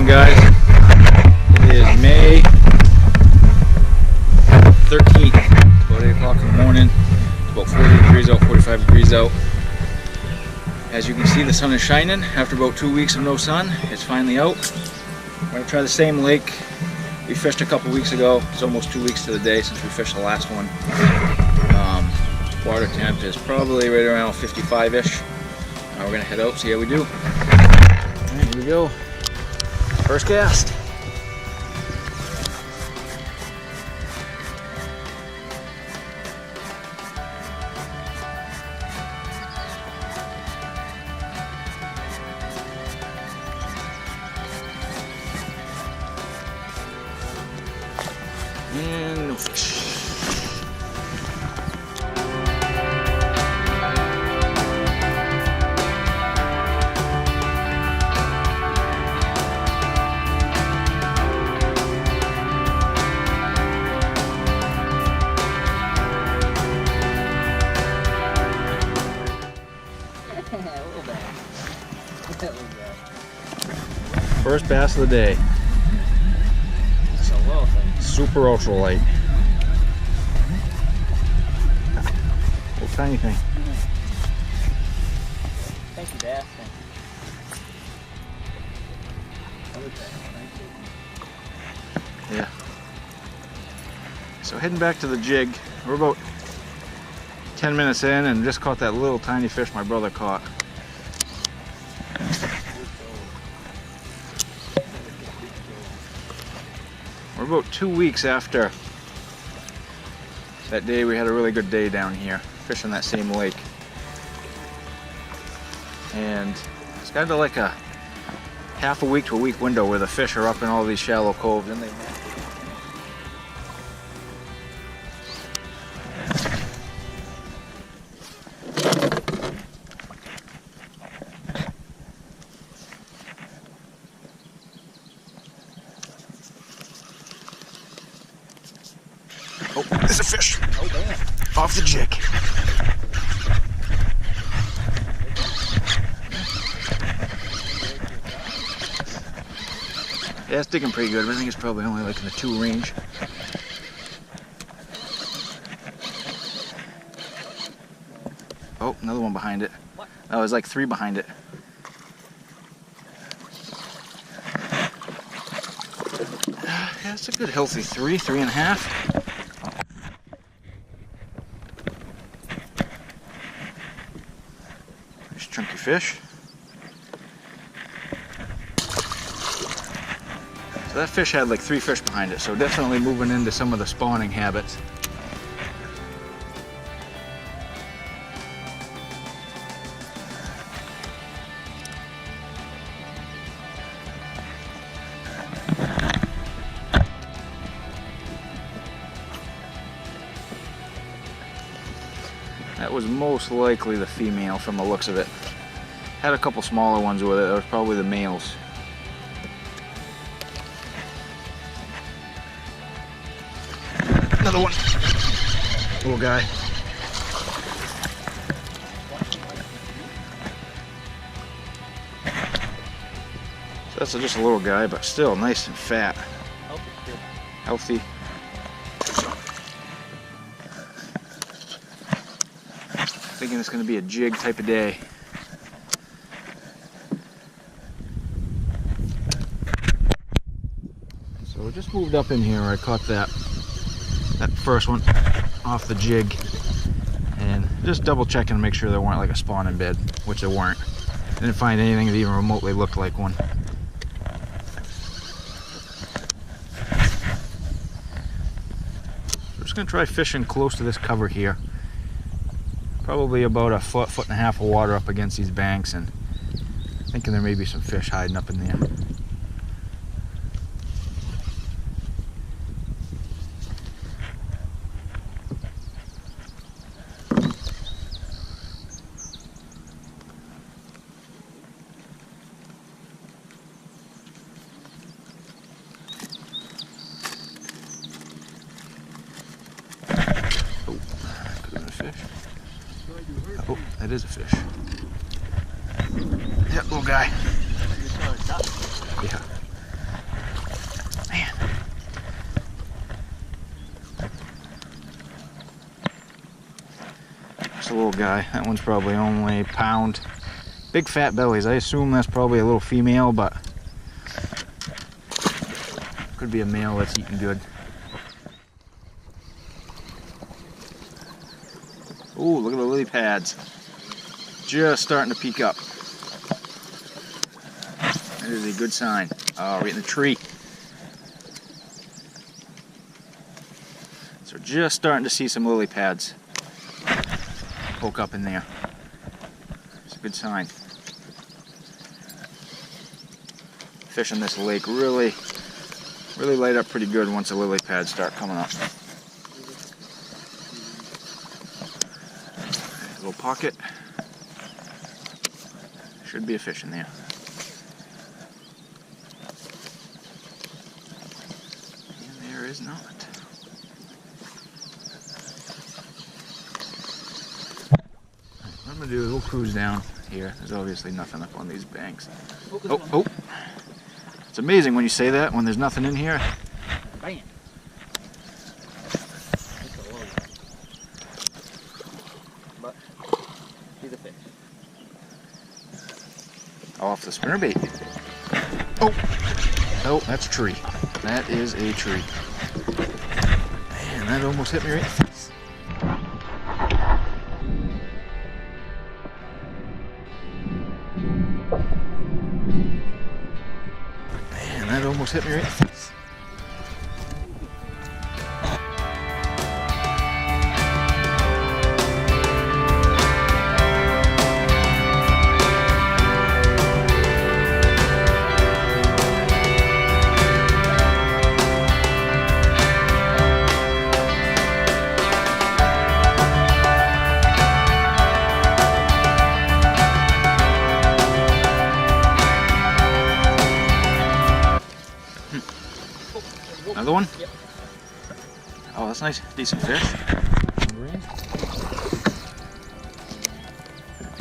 doing, guys? It is May 13th. It's about 8 o'clock in the morning. It's about 40 degrees out, 45 degrees out. As you can see, the sun is shining. After about 2 weeks of no sun, it's finally out. I'm going to try the same lake we fished a couple weeks ago. It's almost 2 weeks to the day since we fished the last one. Water temp is probably right around 55-ish. We're going to head out, see how we do. Alright, here we go. First cast. And no fish. First bass of the day. It's a little thing. Super ultra light. Little tiny thing. Thank you, Dad. Yeah. So heading back to the jig. We're about 10 minutes in and just caught that little tiny fish my brother caught. We're about 2 weeks after that day we had a really good day down here, fishing that same lake. And it's kind of like a half a week to a week window where the fish are up in all these shallow coves and they Oh, there's a fish. Oh, damn. Off the jig. Yeah, it's digging pretty good, but I think it's probably only like in the 2 range. Oh, another one behind it. What? Oh, there's like 3 behind it. Yeah, it's a good healthy 3, 3.5. Nice chunky fish. So that fish had like 3 fish behind it, so definitely moving into some of the spawning habits. That was most likely the female from the looks of it. Had a couple smaller ones with it. That was probably the males. Another one. Little guy. So that's just a little guy, but still nice and fat. Healthy. Thinking it's going to be a jig type of day. So we just moved up in here where I caught that first one off the jig, and just double checking to make sure there weren't like a spawning bed, which there weren't. Didn't find anything that even remotely looked like one. We're just going to try fishing close to this cover here. Probably about a foot, 1.5 feet of water up against these banks, and thinking there may be some fish hiding up in there. Oh, could have been a fish. Oh, that is a fish. Yeah, little guy. Yeah. little guy. That one's probably only a pound. Big fat bellies. I assume that's probably a little female, but could be a male that's eating good. Ooh, look at the lily pads. Just starting to peek up. That is a good sign. Oh, right in the tree. So just starting to see some lily pads poke up in there. It's a good sign. Fish in this lake really light up pretty good once the lily pads start coming up. Little pocket. Should be a fish in there. And there is not. What I'm going to do is we'll cruise down here. There's obviously nothing up on these banks. Oh. It's amazing when you say that, when there's nothing in here. Bam. But see the fish. Off the spinnerbait. Oh, that's a tree. That is a tree. Man, that almost hit me right in the face. Man, that almost hit me right in the face. Another one? Yep. Oh, that's nice. Decent fish.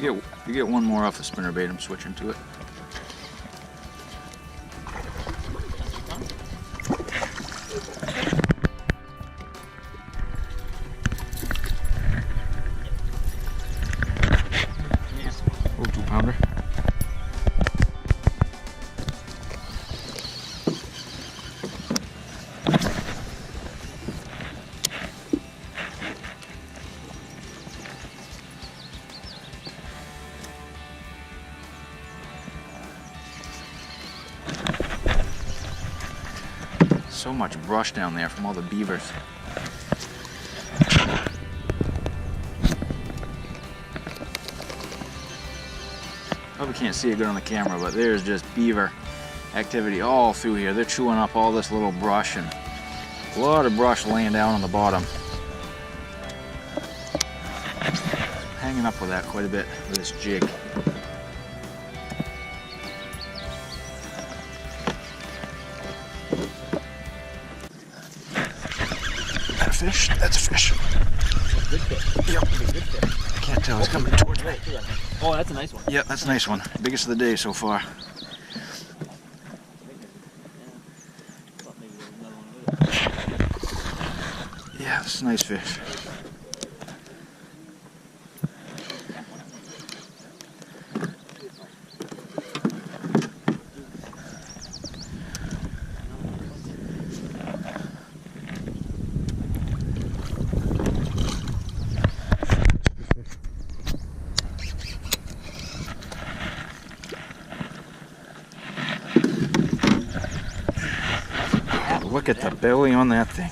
You get one more off the spinnerbait, I'm switching to it. Oh, 2-pounder. So much brush down there from all the beavers. Probably can't see it good on the camera, but there's just beaver activity all through here. They're chewing up all this little brush, and a lot of brush laying down on the bottom. Hanging up with that quite a bit with this jig. Fish? That's a fish. Good fish. Yep. Good fish. I can't tell. He's coming towards me. Oh, that's a nice one. Yep, that's a nice one. Biggest of the day so far. Yeah, that's a nice fish. Look at the belly on that thing.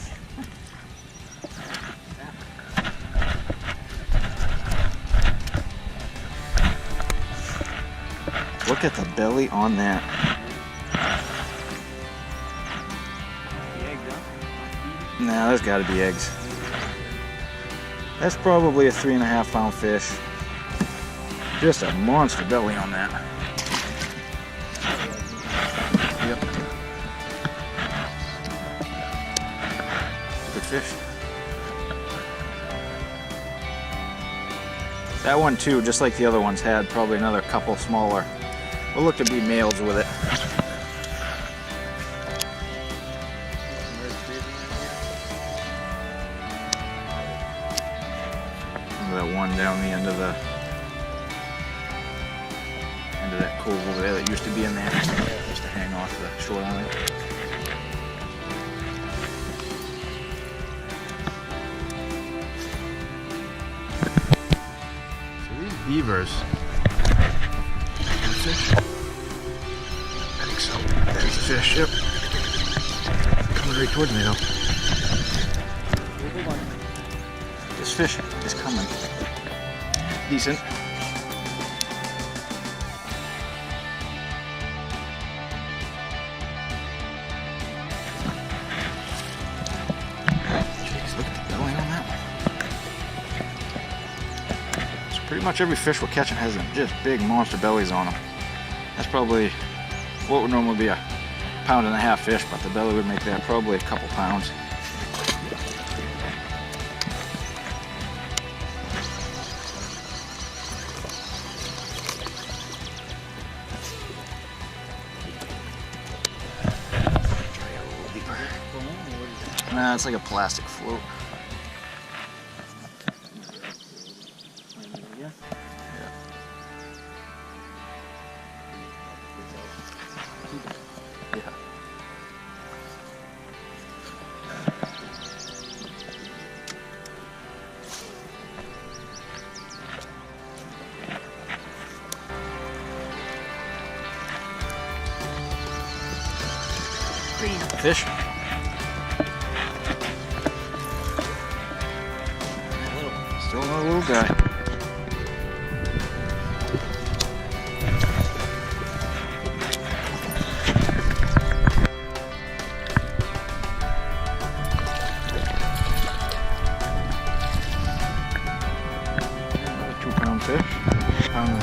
Look at the belly on that. Nah, there's got to be eggs. That's probably a 3.5 pound fish. Just a monster belly on that. Yep. Good fish. That one too, just like the other ones, had probably another couple smaller. Will look to be males with it. That one down the end of that cove over there that used to be in there. Used to hang off the shoreline. So these beavers. Fish? I think so. There's the fish, yep. Coming right towards me though. This fish is coming. Decent. Jeez, look at the belly on that one. So pretty much every fish we're catching has just big monster bellies on them. That's probably what would normally be a 1.5 pound fish, but the belly would make that probably a couple pounds. Nah, it's like a plastic float. Yeah. Yeah. Fish. Still another little guy. Another 2-pound fish, 1.5 pounds.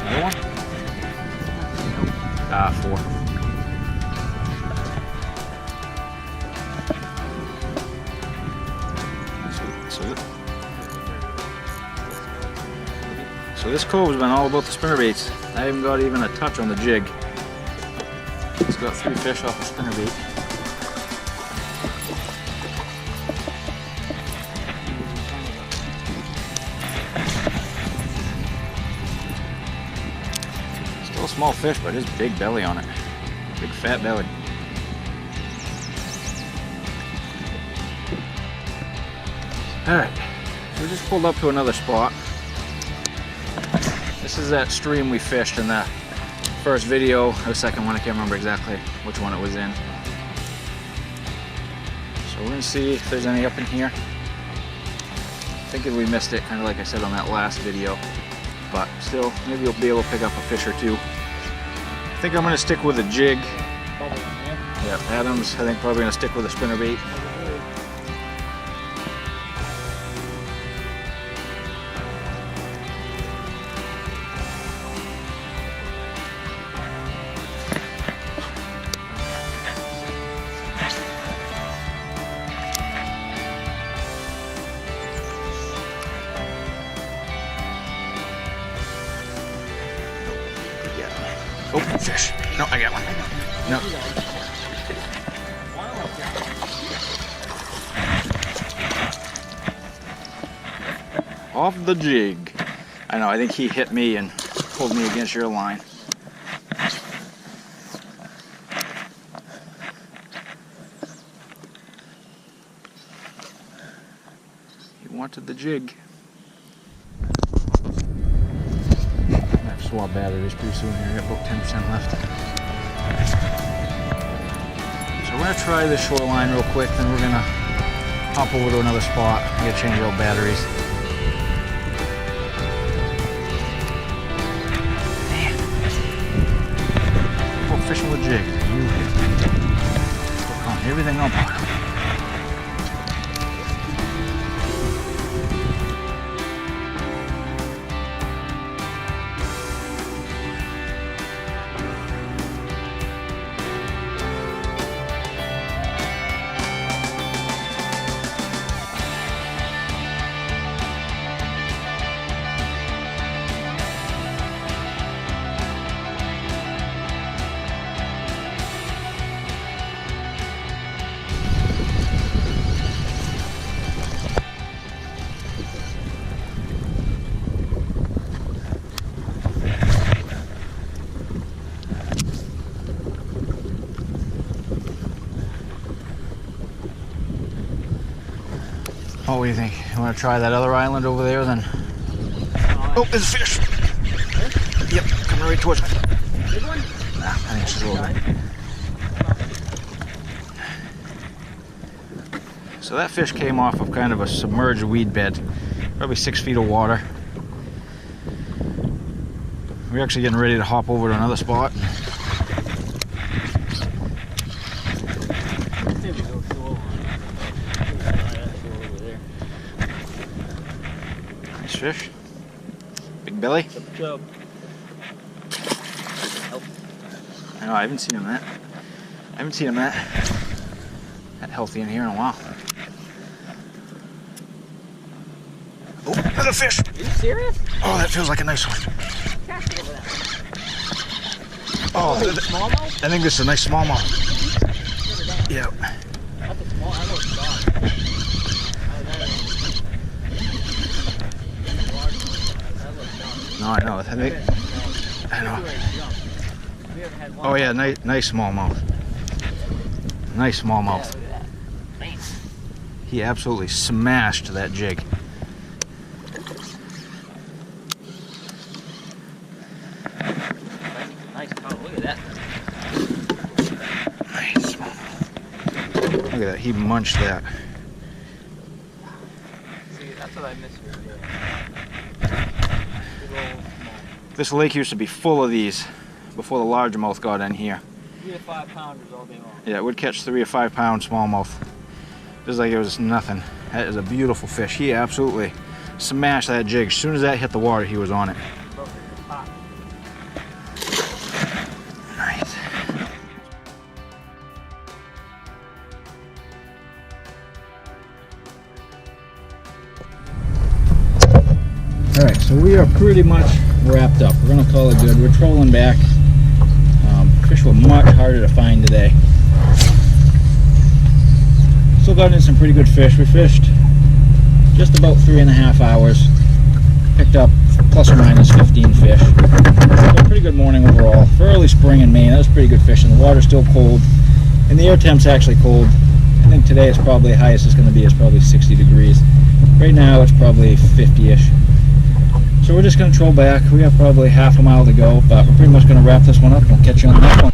Another one? 4. So this cove has been all about the spinnerbaits. I haven't got even a touch on the jig. It's got 3 fish off the spinnerbait. Still a small fish, but it's big belly on it. Big fat belly. Alright, so we just pulled up to another spot. This is that stream we fished in the first video, or the second one, I can't remember exactly which one it was in. So we're gonna see if there's any up in here. Thinking we missed it, kind of like I said on that last video. But still, maybe we'll be able to pick up a fish or two. I think I'm gonna stick with a jig. Yeah, Adam's, I think, probably gonna stick with a spinnerbait. Oh, fish. No, I got one. No. Off the jig. I know, I think he hit me and pulled me against your line. He wanted the jig. Swap batteries pretty soon here. I got about 10% left. So we're gonna try this shoreline real quick, then we're gonna hop over to another spot and get change out batteries. Man, we're fishing with jigs. Hook on everything on bottom. What do you think? You want to try that other island over there then? Oh, there's a fish! Yep, coming right towards me. Big one? Nah, I think it's a little bit. So that fish came off of kind of a submerged weed bed, probably 6 feet of water. We're actually getting ready to hop over to another spot. Nice fish. Big belly. Chub. I know, I haven't seen him that healthy in here in a while. Oh, another fish! Are you serious? Oh, that feels like a nice one. Oh, Smallmouth? I think this is a nice smallmouth. Yeah. That's a small. I know it's gone. No, I know. I know. Oh yeah, nice smallmouth. Nice smallmouth. He absolutely smashed that jig. Nice color. Look at that. Nice smallmouth. Look at that. He munched that. See, that's what I miss here. This lake used to be full of these before the largemouth got in here. 3 to 5 pounders all day long. Yeah, it would catch 3 or 5 pound smallmouth. Just like it was nothing. That is a beautiful fish. He absolutely smashed that jig. As soon as that hit the water, he was on it. Nice. Alright, so we are pretty much wrapped up. We're going to call it good. We're trolling back. Fish were much harder to find today. Still got in some pretty good fish. We fished just about 3.5 hours. Picked up plus or minus 15 fish. So a pretty good morning overall. For early spring in Maine, that was pretty good fishing. The water's still cold, and the air temp's actually cold. I think today it's probably the highest it's going to be is probably 60 degrees. Right now it's probably 50-ish. So we're just going to troll back. We have probably half a mile to go, but we're pretty much going to wrap this one up and we'll catch you on the next one.